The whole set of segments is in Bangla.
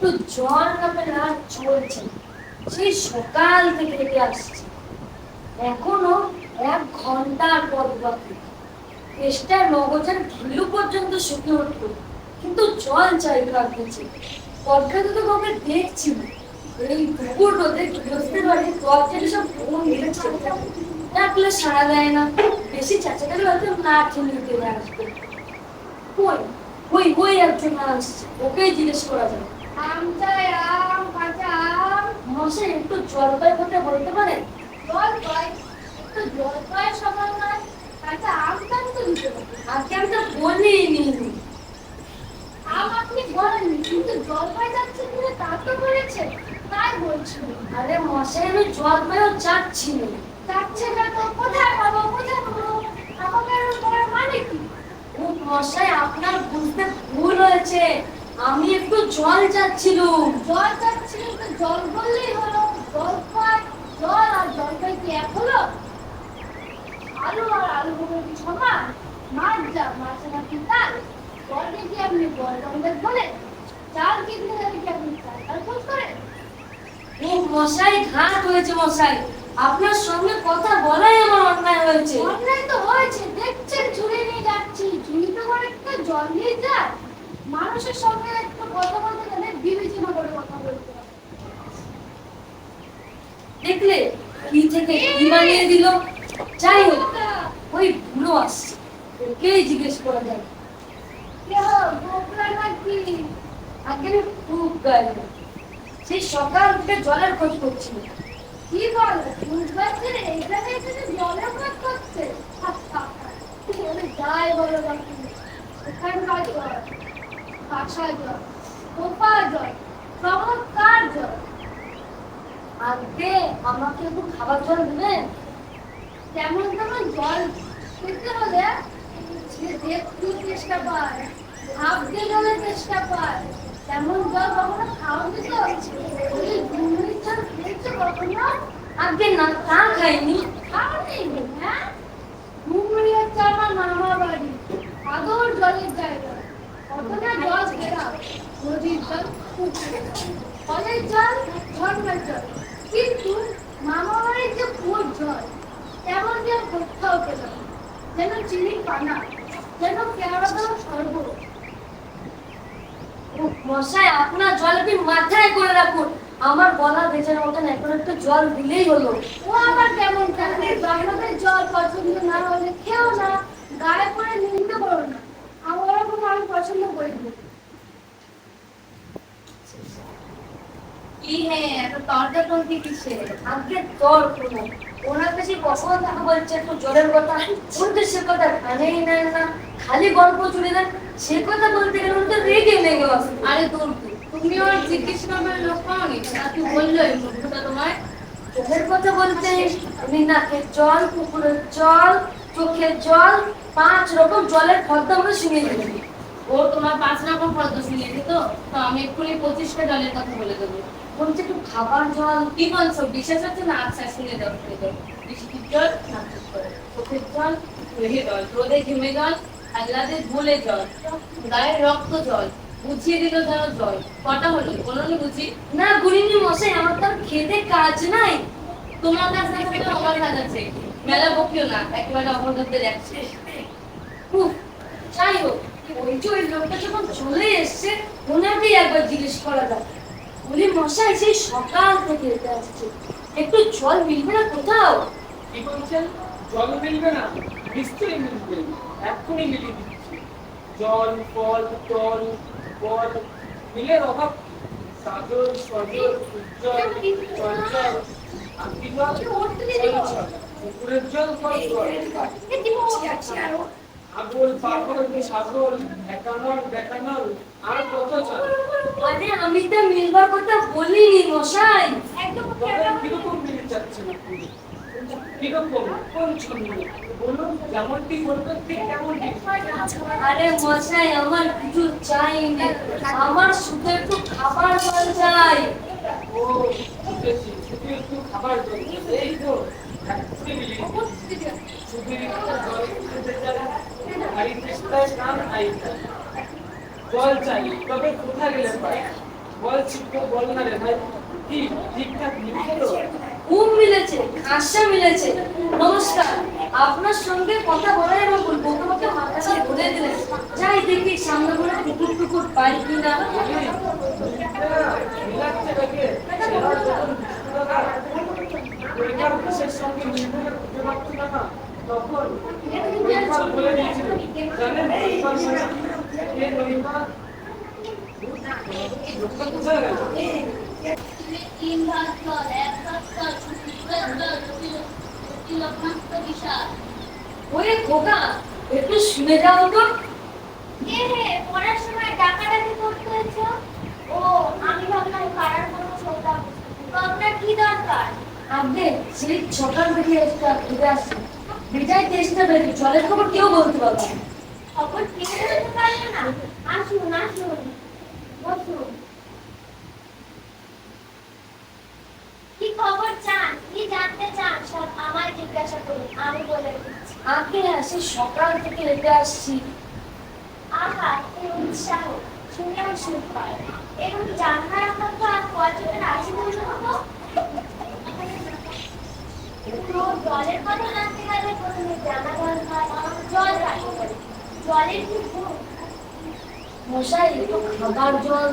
একটু জ্বর নামে রাত চলছে, সেই সকাল থেকে হেঁটে আসছে, এখনো 1 ঘন্টার পথ বাকি। চেষ্টার মগজের ঘিলু পর্যন্ত শুকিয়ে উঠল, কিন্তু জল চাই কার কাছে। পদ্মাতে তো কাউকে দেখছি না। এই দুপুর রোদে গৃহস্থের বাড়ি দরজাটি সব ফোন দিয়েছে, ডাকলে সাড়া দেয় না। বেশি চেঁচাকালি হয়তো না চিনতে আসবে। কই ওই ওই একজন আসছে, ওকেই জিজ্ঞেস করা যাবে। আম চাই, আম, কাঁচা আম। মশাই একটু জলপাই কথা বলতে পারেন? জলপাই? একটু জলপাইয়ের সময় নয়, কাঁচা আমটা তো দিতে পারি। আজকে আমি তো বলিনি। আম আপনি বলেননি, কিন্তু জলপাই যাচ্ছে কিনা তা তো বলেছেন, তাই বলছি। আরে মশাই আমি জলপাইও চাচ্ছি না। যাচ্ছে না তো কোথায় পাবো, কোথায় পাবো? আমাকে বলার মানে কি? ও মশাই, আপনার বুঝতে ভুল হয়েছে, আমি একটু জল চাচ্ছিলুম। জল যাচ্ছিল তো জল বললেই হলো। জলপাই, জল আর জলপাই কি এক হলো? আলু আর আলু গুলো কি সমান? মাছ যা মাছ নাকি তাল? জলকে কি আপনি জল রঙের বলেন? চাল কিনতে গেলে কি আপনি চাল খোঁজ করেন? ও মশাই, ঘাট হয়েছে মশাই, আপনার সঙ্গে কথা বলাই আমার অন্যায় হয়েছে। অন্যায় তো হয়েছে, দেখছেন ঝুড়ি নিয়ে যাচ্ছি, ঝুড়িতে করে একটা জল নিয়ে যায়। মানুষের সঙ্গে একটু কথা বলতে গেলে বিবেচনা করে কথা বলতে হবে। দেখলে কি থেকে কি বানিয়ে দিল। যাই হোক, ওই বুড়ো আসছে, ওকেই জিজ্ঞেস করা যায়। আগে আমি খুব গাইব, সেই সকাল থেকে জলের খোঁজ করছিল। কি বল, বুঝবাচ্ছে এখানে এখানে জলের কাজ করছে? যাই বলো বাকি, এখানকার জল, কাঁচা জল, কোপা জল, চমৎকার জল। আজকে আমাকে একটু খাবার জল দেবেন? তেমন তেমন জল খেতে হলে সে দেখতে চেষ্টা পায়, ভাবতে গেলে চেষ্টা পায়। তেমন জল কখনো খাওয়াতে তো ওই 2 মিনিট জল খেয়েছে কখনো? আজকে না, তা খাইনি। খাওয়ানি? হ্যাঁ, 2 মিনিট হচ্ছে আমার মামা বাড়ি, আদর জলের জায়গা। কত না জল খেলাম, নদীর জল, পুকুরের জল, কলের জল, ঝর্ণার জল, কিন্তু মামা বাড়ির যে কুয়োর জল তেমন জল কোথাও পেলাম না। যেন চিনি পানা, যেন কেওড়া দেওয়া শরবত। মশাই, আপনার জল আপনি মাথায় করে রাখুন, আমার গলা ভেজার মতন এখন একটু জল দিলেই হলো। ও আবার কেমন জানে, আপনাদের জল পছন্দ না হলে খেও না, গায়ে পড়ে নিন্দে করো না। আমার ওরকম আমি পছন্দ করি না। কি হে, এত তর্কা তর্কি কিসে? আজকে তর্ক না, ওনার কাছে কখন থেকে বলছে একটু জলের কথা, উনি তো সে কথা কানেই নেন না, খালি গল্প চলে দেন। সে কথা বলতে গেলে উনি তো রেগে লেগে আসে। আরে তোর তুমি ওর জিজ্ঞেস করবার লোক পাওনি, নাকি বললো এই মুখটা তোমায়? জলের কথা বলতে উনি নাকের জল, পুকুরের জল, চোখের জল, 5 রকম জলের কথা আমরা শুনিয়ে দেবেন। ও তোমার 5 রকম পদ্ম শুনিয়ে দিত, তো আমি এক্ষুনি 25টা জলের কথা বলে দেবো। বলছে একটু খাবার জল। কি বলছো, বিশ্বাস হচ্ছে না? আচ্ছা শুনে দাও, শুনে দাও। বৃষ্টির জল, নাকের জল, চোখের জল, মেঘে জল, রোদে ঘেমে জল, আহ্লাদে ভুলে জল, গায়ের রক্ত জল, বুঝিয়ে দিল যেন জল। কটা হলো বলো নি বুঝি? না গুলিনি মশাই, আমার তো আর খেতে কাজ নাই। তোমার কাছে আছে তো আমার কাছে আছে, মেলা বকিও না, একেবারে অপরাধে যাচ্ছে। উফ, যাই হোক, ওই যে ওই লোকটা যখন চলে এসছে, ওনাকেই একবার জিজ্ঞেস করা যাক। বলি মশাই, সেই সকাল থেকে এটা আসছে, একটু জল মিলবে না কোথাও? কি বলছেন? জল মিলবে না? নিশ্চয়ই মিলবে, এক্ষুনি মিলিয়ে দিচ্ছি। জল, ফল, জল, ফল মিলের অভাব কি? সাগর, সজল, উজ্জ্বল, চঞ্চল, আকিবা, চঞ্চল, পুকুরের জল, ফল, জল, আগল, পাগল, সাগর, একানল, বেকানল, আর কত জল। আরে আমি তো মিলবার কথা বলিনি মশাই। তবে কিরকম মিল যাচ্ছেন আপনি? কিরকম, কোন ছন্দ বলুন, যেমনটি বলবেন ঠিক তেমনটি। আরে মশাই, আমার কিছু চাই না, আমার শুধু একটু খাবার জল চাই। ও বুঝেছি, শুধু একটু খাবার জল, এই তো এক্ষুনি মিলিয়ে দিচ্ছি। শুধু একটু জল খেতে চাই, ভারী তেষ্টায় কান আইতা। জল চাই, তবে কোথা গেলে পাই? বল চিকো বল না রে ভাই, কি ঠিকঠাক মিলছে তো? খুব মিলেছে, খাসা মিলেছে। নমস্কার, আপনার সঙ্গে কথা বলার এবং বক্তব্যকে মাথাটা ধরে দিলেন। যাই দেখি সামনে করে টুকুর টুকুর পাই কিনা। মিলাচ্ছে নাকি? এবার যখন বিষ্ণুদাদা পরীক্ষার বিশেষ সঙ্গে মিলতে খুঁজে পাচ্ছিল না, তখন পরীক্ষা বলে দিয়েছিল। জানেন পরীক্ষা মানে এই পরীক্ষা লোকটা কোথায় গেল? তিন ভাগ জল, এক ভাগ জল, শুক্রের জল, জটিল লবণাক্ত বিষাদ। ওরে খোকা, একটু শুনে যাও তো। কে হে, পড়ার সময় ডাকাডাকি করতে হয়েছে? ও, আমি ভাবলাম পাড়ার কোনো শ্রোতা। তো আপনার কি দরকার? আপনি সেই সকাল থেকে একটা ঘুরে আসছে বিজয় চেষ্টা বেরি জলের খবর কেউ বলতে পারবে না। খবর কেউ বলতে পারবে না? আসুন আসুন, বসুন। কি খবর চান, কি জানতে চান, সব আমায় জিজ্ঞাসা করুন, আমি বলে দিচ্ছি। আগে আসি সকাল থেকে হেঁটে আসছি। আহা, এই উৎসাহ শুনেও সুখ পায়। এরকম জানার আকাঙ্ক্ষা আর কয়জনের আছে বলুন তো? তো জলের কথা জানতে গেলে প্রথমে জানা দরকার জল কাকে বলে। জলের কি গুণ? মশাই একটু খাবার জল।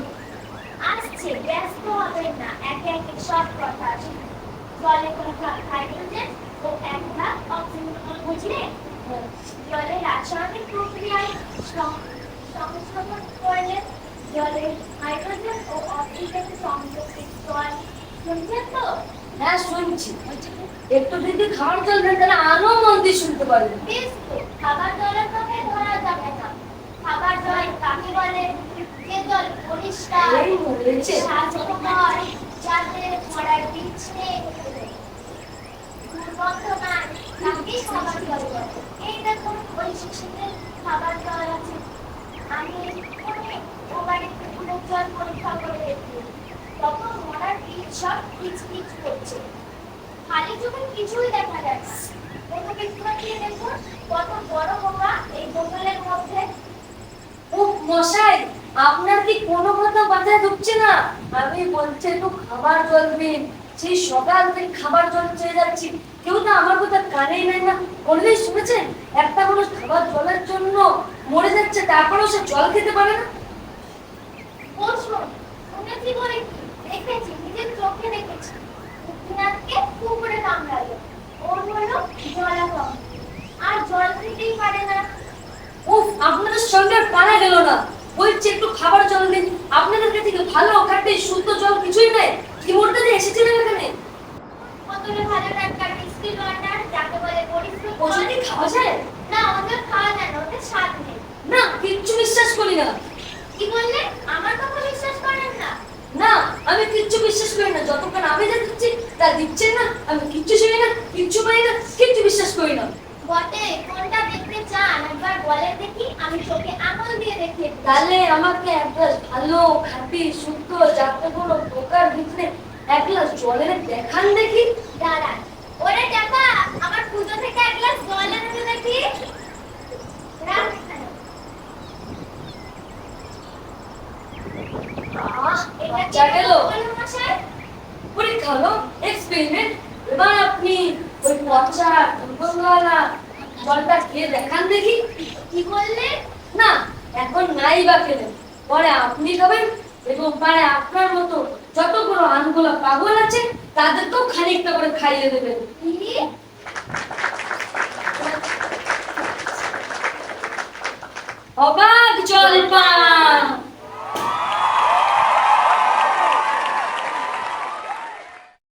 আসছে, ব্যস্ত হবেন না, একে একে সব কথা আছে। জলে কোনো হাইড্রোজেন ও এক ভাগ অক্সিজেন, বুঝলে? জলের রাসায়নিক প্রক্রিয়ায় সংশ্লেষণ করলে জলে হাইড্রোজেন ও অক্সিজেনের সংযোগের স্তর, শুনছেন তো? হ্যাঁ শুনছি। একটু যদি খাবার জল দেন তাহলে আরো মন দিয়ে শুনতে পারবেন। বেশ তো, খাবার জলের কথা ধরা যাবে না। খাবার জল কাকে বলে? যে জল পরিষ্কার, এই বলেছে। স্বাস্থ্যকর, যাতে মরার বীজ নেই, দুর্গন্ধ নাই, তাকেই খাবার জল বলে। এই দেখুন, ওই শিশুদের খাবার জল আছে। আমি এক্ষুনি ও বাড়িতে ফুলের জল পরীক্ষা করে দেখি। তখন মরার বীজ সব কিচকিচ করছে। খালি চোখে কিছুই দেখা যায় না। কোনো বিস্কুট দিয়ে দেখুন, কত বড় বোকা এই বোতলের মধ্যে। ও মশাই, আপনার কি কোনো কথা মাথায় ঢুকছে না? আমি বলছি একটু খাবার জল দিন। সেই সকাল থেকে খাবার জল চেয়ে যাচ্ছি, কেউ তো আমার কথা কানেই নেয় না। কোনোদিন শুনেছেন একটা মানুষ খাবার জলের জন্য মরে যাচ্ছে, তারপরেও সে জল খেতে পারে না? বসুন, শুনেছি বলে কি, দেখেছি, নিজের চোখে দেখেছি। উদ্দিনাথকে কুকুরে কামড়ালো, ওর হলো জলাতঙ্ক, আর জল খেতেই পারে না। উফ, আপনাদের সঙ্গে আর পারা গেল না। বলছি একটু খাবার জল দিন। আপনাদের কাছে কি ভালো খাঁটি শুদ্ধ জল কিছুই নেই? কি মরতে দিয়ে এসেছিলেন এখানে? বোতলে ভালো টাটকা বিস্কিট ওয়াটার, যাকে বলে পরিষ্কার ওষুধ কি খাওয়া যায়? না, ওদের খাওয়া যায় না, ওদের স্বাদ নেই। না, কিচ্ছু বিশ্বাস করি না। কি বললেন? আমার কথা বিশ্বাস করেন না? না, আমি কিচ্ছু বিশ্বাস করি না। যতক্ষণ আমি যা দিচ্ছি তা দিচ্ছেন না, আমি কিচ্ছু শুনি না, কিচ্ছু পাই না, কিচ্ছু বিশ্বাস করি না। বটে, কোনটা দেখতে চান একবার বলেন দেখি, আমি চোখে আঙুল দিয়ে দেখিয়ে দিই। তাহলে আমাকে এক গ্লাস ভালো খাঁটি শুদ্ধ যাতে কোনো প্রকার ভিতরে এক গ্লাস জলের দেখান দেখি। দাঁড়ান, ওরে টাকা, আমার পুজো থেকে এক গ্লাস জল এনে দে দেখি। রাখ এখানে। এটা কি যা গেল বলুন মশাই? পরীক্ষা হলো, এক্সপেরিমেন্ট। এবার আপনি ওই পচা দুর্গন্ধওয়ালা জলটা খেয়ে দেখান দেখি। কি বললেন? না, এখন নাই বা খেলেন, পরে আপনি খাবেন এবং পরে আপনার মতো যতগুলো আনগুলো পাগল আছে তাদেরকেও খানিকটা করে খাইয়ে দেবেন। কি? অবাক জলপান।